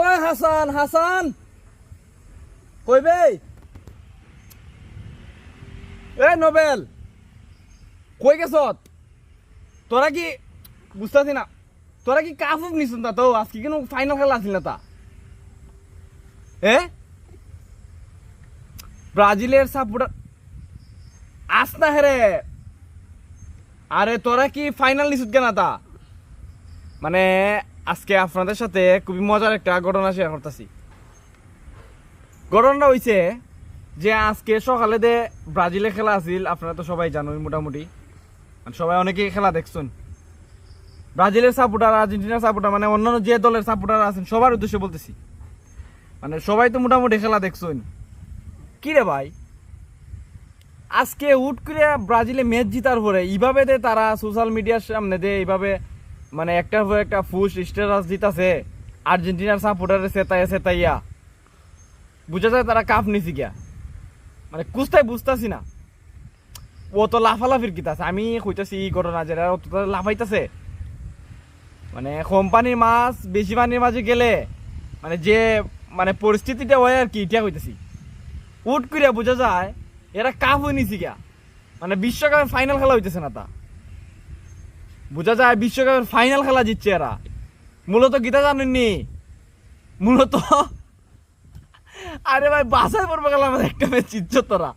ওই হাসান হাসান কইবে এ নোবেল কই গেছ তোরা কি বুঝতেছি না তোরা কি কাফুক নিস না তো আজকে কেন ফাইনাল খেলা আছিল না তা ব্রাজিলের সাপোর্টার আস না হেরে আরে তোরা কি ফাইনাল নিস কেন তা মানে আজকে আপনাদের সাথে খুবই মজার একটা ঘটনা শেয়ার করতেছি। ঘটনাটা হইছে যে আজকে সকালে দে ব্রাজিলে খেলা আছিল, আপনারা তো সবাই জানোই মোটামুটি, সবাই অনেকেই খেলা দেখছেন। ব্রাজিলের সাপোর্টার, আর্জেন্টিনার সাপোর্টার, মানে অন্যান্য যে দলের সাপোর্টার আছেন সবার উদ্দেশ্যে বলতেছি, মানে সবাই তো মোটামুটি খেলা দেখছেন। কি রে ভাই, আজকে হুট করে ব্রাজিলে ম্যাচ জিতার পরে এইভাবে দে তারা সোশ্যাল মিডিয়ার সামনে দে এইভাবে মানে একটার পর একটা ফুস স্ট্যাটাস দিতাছে আর্জেন্টিনার সাপোর্টারে সেতাইয়া বুঝা যায় তারা কাপ নিছি গিয়া, মানে কুস্তায় বুঝতাছি না। ও তো লাফালাফির কিতাছে, আমি কইতাছি এই ঘটনা যেটা লাফাইতাছে, মানে কোম্পানির মাছ বেশি পানির মাঝে গেলে মানে যে মানে পরিস্থিতিটা হয় আর কি, এটা কইতাছি। উট করে বোঝা যায় এরা কাপ হয়ে নিছি গিয়া, মানে বিশ্বকাপের ফাইনাল খেলা হইতেছে না তা বোঝা যায় বিশ্বকাপের ফাইনাল খেলা জিতছে এরা। মূলত গীতা জানেননি, মূলত আরে ভাই বাসায় পড়বে গেলাম একটা ম্যাচ জিতছ তোরা।